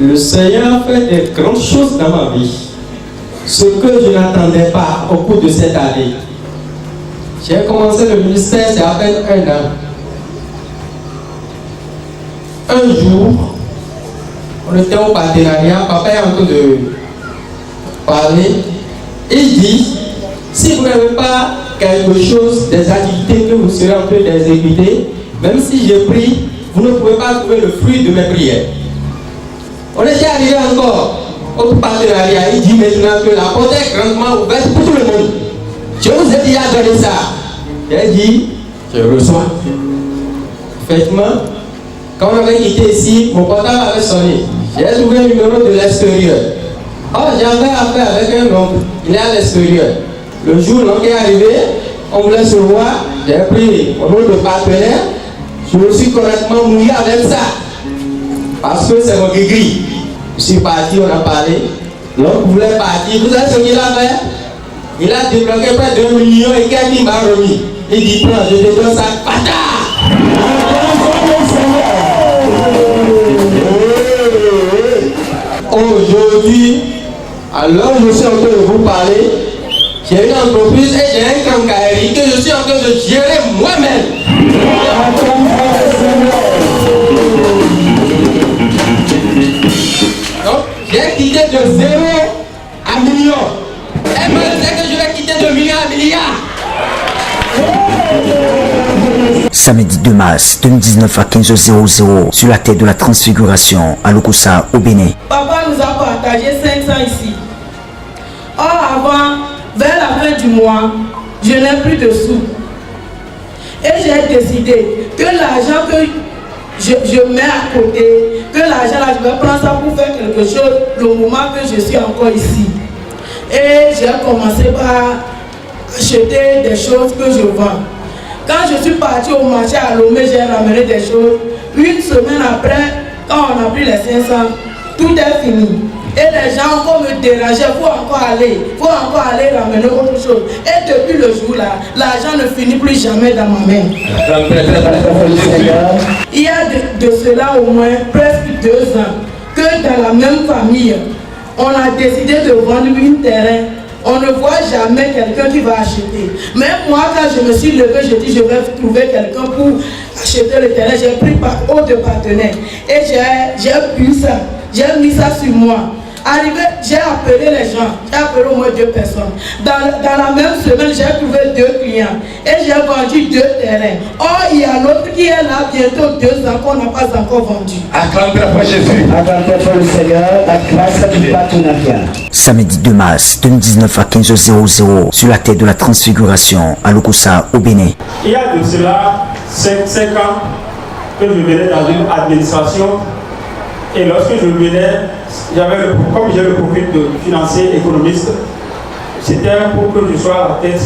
Le Seigneur fait des grandes choses dans ma vie. Ce que je n'attendais pas au cours de cette année. J'ai commencé le ministère, c'est à peine 1 an. Un jour, on était au partenariat, papa est en train de parler. Il dit, si vous n'avez pas quelque chose, des activités que vous serez en train d'exécuter, même si j'ai pris, vous ne pouvez pas trouver le fruit de mes prières. On était arrivé encore au partenariat. Il dit maintenant que la porte est grandement ouverte pour tout le monde. Je vous ai dit à donner ça. J'ai dit, je reçois. Effectivement, quand on avait quitté ici, mon portable avait sonné. J'ai trouvé un numéro de l'extérieur. Oh, j'avais affaire avec un oncle. Il est à l'extérieur. Le jour où l'oncle est arrivé, on voulait se voir. J'ai pris mon rôle de partenaire. Je me suis correctement mouillé avec ça. Parce que c'est mon gris. Je suis parti, on a parlé. L'oncle voulait partir. Vous savez ce qu'il a fait? Il a débloqué près de 1 million et quelqu'un m'a remis. Il dit, prends, je te donne ça. Bata! Aujourd'hui, alors je suis en train de vous parler, j'ai une entreprise et j'ai un quincaillerie que je suis en train de gérer moi-même. Donc, j'ai quitté de 0 à million. Elle me disait que je vais quitter de million à milliard. Samedi 2 mars 2019 à 15h00 sur la tête de la transfiguration à Lokossa au Bénin. Papa nous a partagé 500 ici. Or avant, vers la fin du mois, je n'ai plus de sous. Et j'ai décidé que l'argent que je mets à côté, que l'argent là, je vais prendre ça pour faire quelque chose le moment que je suis encore ici. Et j'ai commencé par acheter des choses que je vends. Quand je suis parti au marché à Lomé, j'ai ramené des choses. Une semaine après, quand on a pris les 500, tout est fini. Et les gens encore me dérangeaient, il faut encore aller ramener autre chose. Et depuis le jour-là, l'argent ne finit plus jamais dans ma main. Il y a de cela au moins presque 2 ans que dans la même famille, on a décidé de vendre un terrain. On ne voit jamais quelqu'un qui va acheter. Même moi, quand je me suis levé, je dis je vais trouver quelqu'un pour acheter le terrain. J'ai pris par haut de partenaire. Et j'ai pu ça. J'ai mis ça sur moi. Arrivé, j'ai appelé les gens. J'ai appelé au moins 2 personnes. Dans la même semaine, j'ai trouvé 2 clients. Et j'ai vendu 2 terrains. Or, il y a l'autre qui est là bientôt 2 ans qu'on n'a pas encore vendu. Acclamez pour Jésus. Acclamez pour le Seigneur. La grâce du partenariat. Samedi 2 mars 2019 à 15h00 sur la tête de la transfiguration à Lokossa au Bénin. Il y a de cela 5 ans que je venais dans une administration. Et lorsque je venais, comme j'ai le profil de financier économiste, c'était pour que je sois à la tête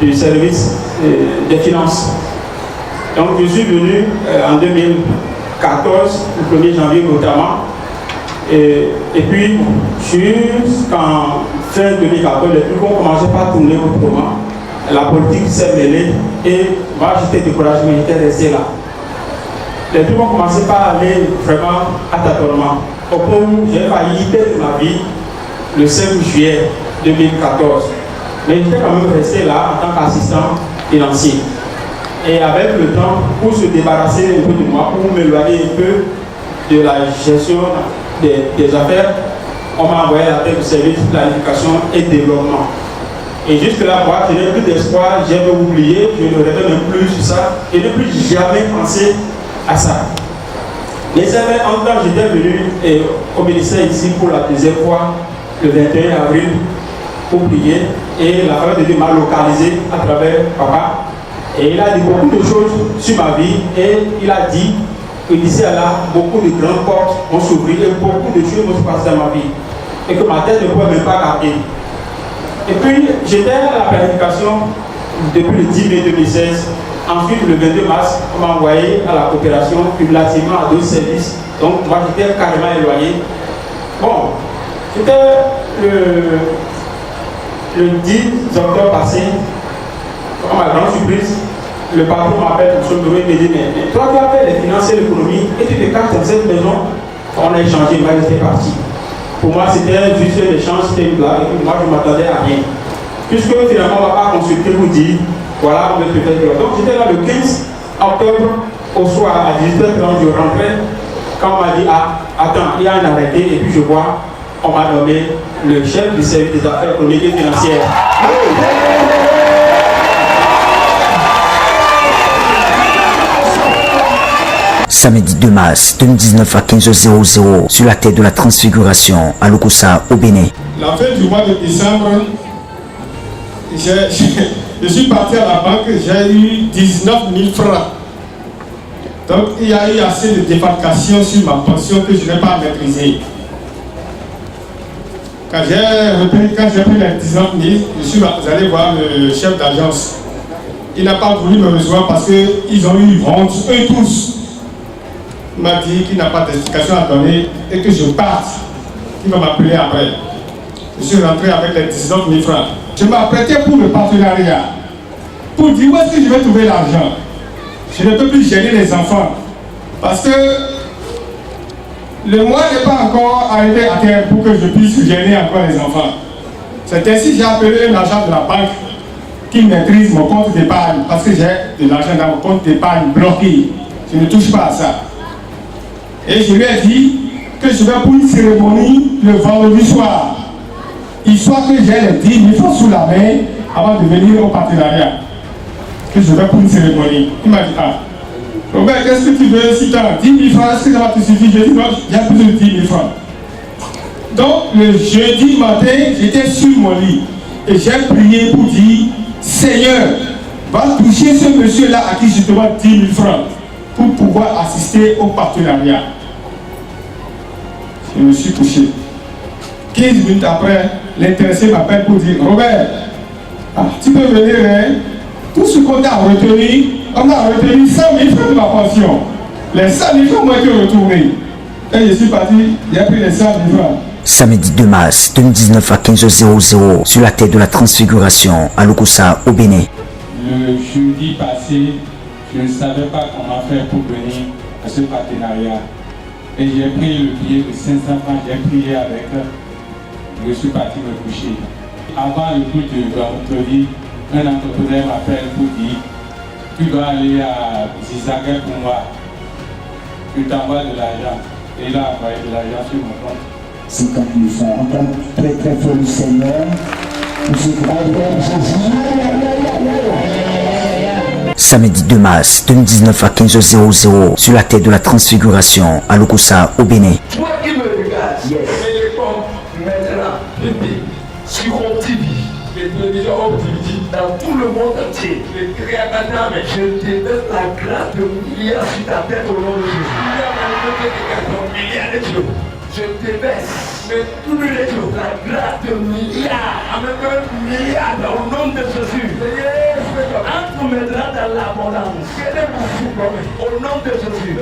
du service des finances. Donc je suis venu en 2014, le 1er janvier notamment, et puis jusqu'en fin 2014, les trucs ont commencé par tourner autrement. La politique s'est mêlée et moi j'étais découragé, mais j'étais resté là. Les trucs ont commencé par aller vraiment à tâtonnement. Au point où j'ai failli perdre ma vie le 5 juillet 2014. Mais j'étais quand même resté là en tant qu'assistant financier. Et avec le temps, pour se débarrasser un peu de moi, pour m'éloigner un peu de la gestion des affaires, on m'a envoyé à la tête du service planification et développement. Et jusque-là, moi, je n'ai plus d'espoir, j'ai oublié, je ne reviens même plus sur ça, et ne plus jamais penser à ça. Mais c'est vrai, en temps, j'étais venu au ministère ici pour la 2e fois, le 21 avril, pour prier, et la famille de Dieu m'a localisé à travers papa. Et il a dit beaucoup de choses sur ma vie, et il a dit que d'ici à là, beaucoup de grandes portes vont s'ouvrir et beaucoup de choses vont se passer dans ma vie. Et que ma tête ne pouvait même pas garder. Et puis, j'étais à la planification depuis le 10 mai 2016. Ensuite, le 22 mars, on m'a envoyé à la coopération cumulativement à 2 services. Donc, moi, j'étais carrément éloigné. Bon, c'était le 10 octobre passé. À ma grande surprise, le patron m'appelle pour se lever et me dit, mais toi, tu as fait les finances et l'économie et tu te casses dans cette maison. On a échangé, moi j'étais parti. Pour moi, c'était juste un échange, c'était une blague, et puis moi je ne m'attendais à rien. Puisque finalement, on ne va pas consulter pour dire, voilà, on va te faire quoi. Donc j'étais là le 15 octobre, au soir, à 18h30, je rentrais. Quand on m'a dit, ah, attends, il y a un arrêté, et puis je vois, on m'a nommé le chef du service des affaires économiques et financières. Samedi 2 mars 2019 à 15h00 sur la tête de la transfiguration à Lokossa au Bénin. La fin du mois de décembre, je suis parti à la banque, j'ai eu 19 000 francs. Donc il y a eu assez de défalcation sur ma pension que je n'ai pas maîtrisée. Quand j'ai pris les 19 000, je suis allé voir le chef d'agence. Il n'a pas voulu me recevoir parce qu'ils ont eu honte, eux tous. Il m'a dit qu'il n'a pas d'explication à donner et que je parte. Il va m'appeler après. Je suis rentré avec les 19 000 francs. Je m'apprêtais pour le partenariat. Pour dire où est-ce que je vais trouver l'argent. Je ne peux plus gêner les enfants. Parce que le mois n'est pas encore arrivé à terme pour que je puisse gêner encore les enfants. C'est ainsi que j'ai appelé un agent de la banque qui maîtrise mon compte d'épargne. Parce que j'ai de l'argent dans mon compte d'épargne bloqué. Je ne touche pas à ça. Et je lui ai dit que je vais pour une cérémonie le vendredi soir. Histoire que j'ai les 10 000 francs sous la main avant de venir au partenariat. Que je vais pour une cérémonie. Il m'a dit, ah, Robert, qu'est-ce que tu veux si tu as 10 000 francs, est-ce que ça va te suffire? J'ai dit, non, j'ai plus de 10 000 francs. Donc, le jeudi matin, j'étais sur mon lit. Et j'ai prié pour dire, Seigneur, va toucher ce monsieur-là à qui je te dois 10 000 francs pour pouvoir assister au partenariat. Je me suis couché. 15 minutes après, l'intéressé m'appelle pour dire, Robert, tu peux venir, hein? Tout ce qu'on a retenu, on a retenu 100 000 francs de ma pension. Les 100 000 francs m'ont été retournés. Et je suis parti, j'ai pris les 100 000 francs. Samedi 2 mars 2019 à 15h00 sur la tête de la transfiguration à Lokossa au Bénin. Le jeudi passé, je ne savais pas comment faire pour venir à ce partenariat. Et j'ai pris le billet de 500 francs, j'ai prié avec, je suis parti me coucher. Avant le coup de vendredi, un entrepreneur m'appelle pour dire, tu dois aller à Zizaga pour moi, je t'envoie de l'argent. Et il a envoyé de l'argent sur mon compte. 50 000 francs. On compte très très fort le Seigneur. Samedi 2 mars 2019 à 15h00 sur la tête de la transfiguration à Lokossa au Bénin. Toi qui me regardes, maintenant, sur OpTV, les télévisions OpTV, dans tout le monde entier, les créateurs, je te donne la grâce de milliards sur ta tête au nom de Jésus. Milliards de Dieu. Je te baisse, mais tous les jours, la grâce de milliards, avec un milliard au nom de Jésus. Entre maintenant dans l'abondance. Au nom de Jésus.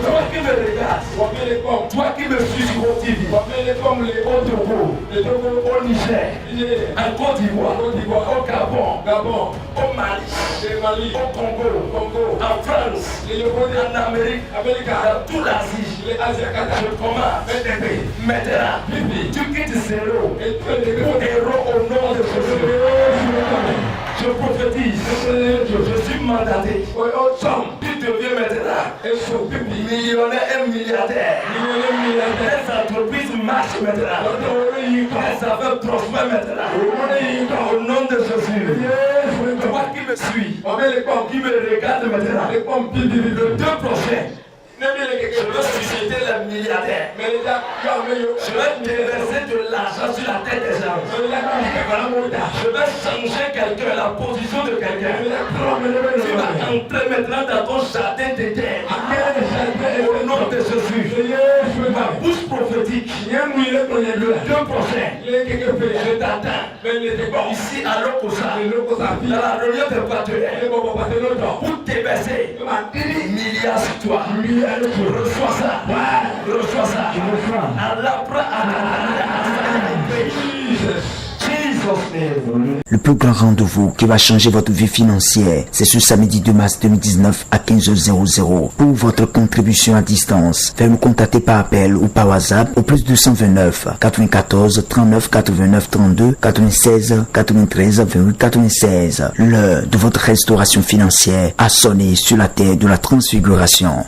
Toi qui me regardes, toi qui me suis sur OTV, comme les Hauts-de-Gaulle, au Niger, en Côte d'Ivoire, au Gabon, au Mali, au Congo, en France, en Amérique, dans toute l'Asie, je commence. Maintenant, tu quittes zéro pour héros au nom de Jésus. Je prophétise, je suis mandaté. Tu deviens maintenant millionnaire et milliardaire. Les entreprises marchent maintenant. Les affaires prospèrent maintenant. Au nom de Jésus. Toi qui me suis, qui me regarde maintenant, le 2 prochain. Je veux susciter les milliardaires. Je vais déverser de l'argent sur la tête des gens. Je vais changer quelqu'un, la position de quelqu'un. Tu vas entrer maintenant dans ton jardin d'éden. Au nom de Jésus. Ma bouche prophétique. Le 2 prochain. Je t'attends. Ici à Lokossa. Dans la réunion des partenaires. Pour déverser milliards sur toi. Reçois ça. Reçois ça. Allah prend à Jesus. Le plus grand rendez-vous qui va changer votre vie financière, c'est ce samedi 2 mars 2019 à 15h00. Pour votre contribution à distance, faites nous contacter par appel ou par WhatsApp au plus 229 94 39 89 32 96 93 28 96. L'heure de votre restauration financière a sonné sur la terre de la transfiguration.